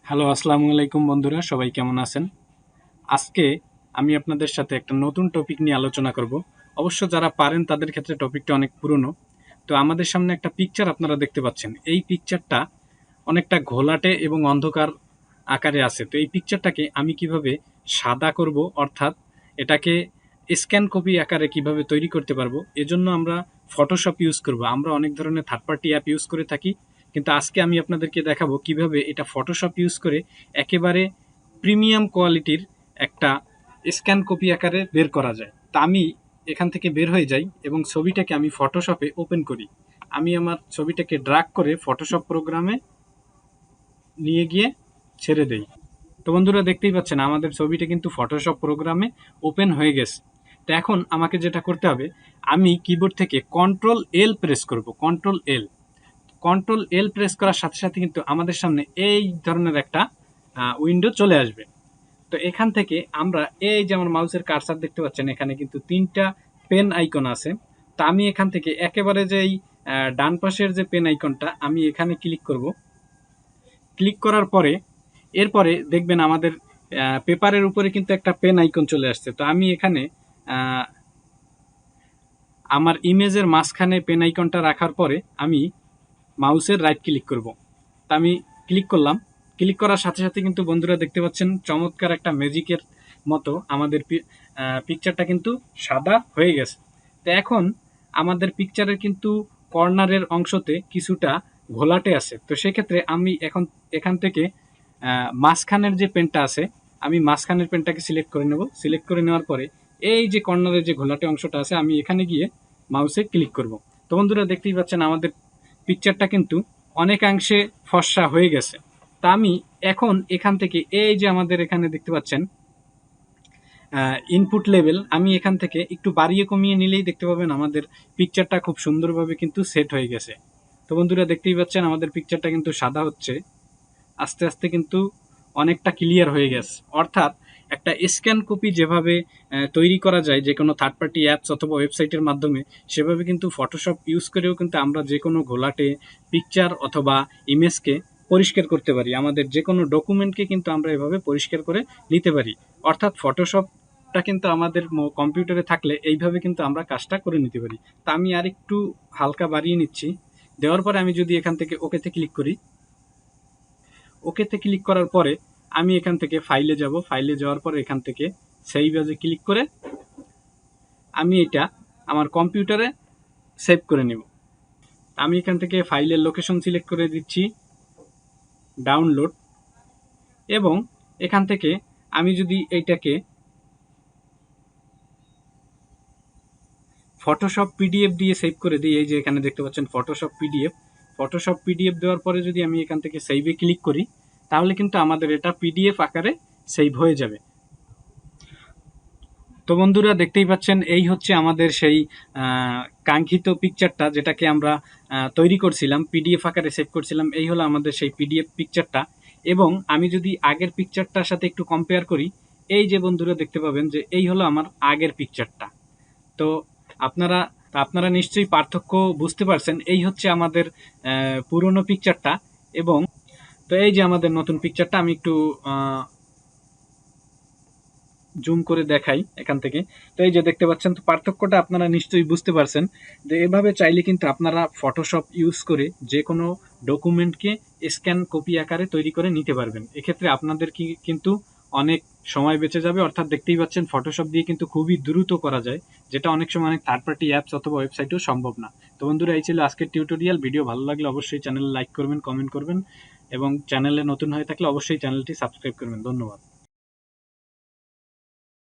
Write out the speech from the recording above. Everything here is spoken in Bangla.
হ্যালো, আসসালামু আলাইকুম বন্ধুরা, সবাই কেমন আছেন? আজকে আমি আপনাদের সাথে একটা নতুন টপিক নিয়ে আলোচনা করব। অবশ্য যারা পারেন তাদের ক্ষেত্রে টপিকটা অনেক পুরনো। তো আমাদের সামনে একটা পিকচার আপনারা দেখতে পাচ্ছেন। এই পিকচারটা অনেকটা ঘোলাটে এবং অন্ধকার আকারে আছে। তো এই পিকচারটাকে আমি কিভাবে সাদা করব, অর্থাৎ এটাকে স্ক্যান কপি আকারে কিভাবে তৈরি করতে পারবো, এজন্য আমরা ফটোশপ ইউজ করব। আমরা অনেক ধরনের থার্ড পার্টি অ্যাপ ইউজ করে থাকি, কিন্তু আজকে আমি আপনাদেরকে দেখাবো কিভাবে এটা ফটোশপ ইউজ করে একেবারে প্রিমিয়াম কোয়ালিটির একটা স্ক্যান কপি আকারে বের করা যায়। তা আমি এখান থেকে বের হয়ে যাই এবং ছবিটাকে আমি ফটোশপে ওপেন করি। আমি আমার ছবিটাকে ড্র্যাগ করে ফটোশপ প্রোগ্রামে নিয়ে গিয়ে ছেড়ে দেই। তো বন্ধুরা, দেখতেই পাচ্ছেন আমাদের ছবিটা কিন্তু ফটোশপ প্রোগ্রামে ওপেন হয়ে গেছে। তো এখন আমাকে যেটা করতে হবে, আমি কিবোর্ড থেকে কন্ট্রোল এল প্রেস করব। কন্ট্রোল এল প্রেস করার সাথে সাথে কিন্তু আমাদের সামনে এই ধরনের একটা উইন্ডো চলে আসবে। তো এখান থেকে আমরা এই যে আমার মাউসের কার্সার দেখতে পাচ্ছেন, এখানে কিন্তু 3টা পেন আইকন আছে। তা আমি এখান থেকে একেবারে যে এই ডান পাশের যে পেন আইকনটা, আমি এখানে ক্লিক করব। ক্লিক করার পরে এরপরে দেখবেন আমাদের পেপারের উপরে কিন্তু একটা পেন আইকন চলে আসছে। তো আমি এখানে আমার ইমেজের মাঝখানে পেন আইকনটা রাখার পরে আমি মাউসের রাইট ক্লিক করব। তা আমি ক্লিক করলাম। ক্লিক করার সাথে সাথে কিন্তু বন্ধুরা দেখতে পাচ্ছেন চমৎকার একটা ম্যাজিকের মতো আমাদের পিকচারটা কিন্তু সাদা হয়ে গেছে। তো এখন আমাদের পিকচারের কিন্তু কর্নারের অংশতে কিছুটা ঘোলাটে আছে। তো সেক্ষেত্রে আমি এখান থেকে মাঝখানের যে পেনটা আছে, আমি মাঝখানের পেনটাকে সিলেক্ট করে নেব। সিলেক্ট করে নেওয়ার পরে এই যে কর্নারের যে ঘোলাটে অংশটা আছে, আমি এখানে গিয়ে মাউসে ক্লিক করব। তো বন্ধুরা দেখতেই পাচ্ছেন আমাদের পিকচারটা কিন্তু অনেকাংশে ফর্সা হয়ে গেছে। তা আমি এখন এখান থেকে এই যে আমাদের এখানে দেখতে পাচ্ছেন ইনপুট লেভেল, আমি এখান থেকে একটু বাড়িয়ে কমিয়ে নিলেই দেখতে পাবেন আমাদের পিকচারটা খুব সুন্দরভাবে কিন্তু সেট হয়ে গেছে। তো বন্ধুরা দেখতেই পাচ্ছেন আমাদের পিকচারটা কিন্তু সাদা হচ্ছে, আস্তে আস্তে কিন্তু অনেকটা ক্লিয়ার হয়ে গেছে। অর্থাৎ একটা স্ক্যান কপি যেভাবে তৈরি করা যায় যে কোনো থার্ড পার্টি অ্যাপস অথবা ওয়েবসাইটের মাধ্যমে, সেভাবে কিন্তু ফটোশপ ইউজ করেও কিন্তু আমরা যে কোনো ঘোলাটে পিকচার অথবা ইমেজকে পরিষ্কার করতে পারি। আমাদের যে কোনো ডকুমেন্টকে কিন্তু আমরা এভাবে পরিষ্কার করে নিতে পারি। অর্থাৎ ফটোশপটা কিন্তু আমাদের কম্পিউটারে থাকলে এইভাবে কিন্তু আমরা কাজটা করে নিতে পারি। তা আমি আরেকটু হালকা বাড়িয়ে নিচ্ছি। দেওয়ার পরে আমি যদি এখান থেকে ওকেতে ক্লিক করি, ওকেতে ক্লিক করার পরে আমি এখান থেকে ফাইলে যাব। ফাইলে যাওয়ার পরে এখান থেকে সেভ এজে ক্লিক করে আমি এটা আমার কম্পিউটারে সেভ করে নেব। আমি এখান থেকে ফাইলের লোকেশন সিলেক্ট করে দিচ্ছি ডাউনলোড, এবং এখান থেকে আমি যদি এইটাকে ফটোশপ পিডিএফ দিয়ে সেভ করে দিই, এই যে এখানে দেখতে পাচ্ছেন ফটোশপ পিডিএফ দেওয়ার পরে যদি আমি এখান থেকে সেভে ক্লিক করি, তাহলে কিন্তু আমাদের এটা পিডিএফ আকারে সেভ হয়ে যাবে। তো বন্ধুরা দেখতেই পাচ্ছেন এই হচ্ছে আমাদের সেই কাঙ্ক্ষিত পিকচারটা, যেটাকে আমরা তৈরি করছিলাম, পিডিএফ আকারে সেভ করছিলাম। এই হলো আমাদের সেই পিডিএফ পিকচারটা। এবং আমি যদি আগের পিকচারটার সাথে একটু কম্পেয়ার করি, এই যে বন্ধুরা দেখতে পাবেন যে এই হলো আমার আগের পিকচারটা। তো আপনারা আপনারা নিশ্চয়ই পার্থক্য বুঝতে পারছেন। এই হচ্ছে আমাদের পুরনো পিকচারটা, এবং তো এই যে আমাদের নতুন পিকচারটা, আমি একটু জুম করে দেখাই এখান থেকে। তো এই যে দেখতে পাচ্ছেন, তো পার্থক্যটা আপনারা নিশ্চয়ই বুঝতে পারছেন যে এভাবে চাইলে কিন্তু আপনারা ফটোশপ ইউজ করে যে কোনো ডকুমেন্টকে স্ক্যান কপি আকারে তৈরি করে নিতে পারবেন। এক্ষেত্রে আপনাদের কিন্তু অনেক সময় বেঁচে যাবে। অর্থাৎ দেখতেই পাচ্ছেন ফটোশপ দিয়ে কিন্তু খুবই দ্রুত করা যায়, যেটা অনেক সময় অনেক থার্ড পার্টি অ্যাপস অথবা ওয়েবসাইটেও সম্ভব না। তো বন্ধুরা, এই ছিল আজকের টিউটোরিয়াল। ভিডিও ভালো লাগলে অবশ্যই চ্যানেল লাইক করবেন, কমেন্ট করবেন, এবং চ্যানেলে নতুন হয়ে থাকলে অবশ্যই চ্যানেলটি সাবস্ক্রাইব করবেন। ধন্যবাদ।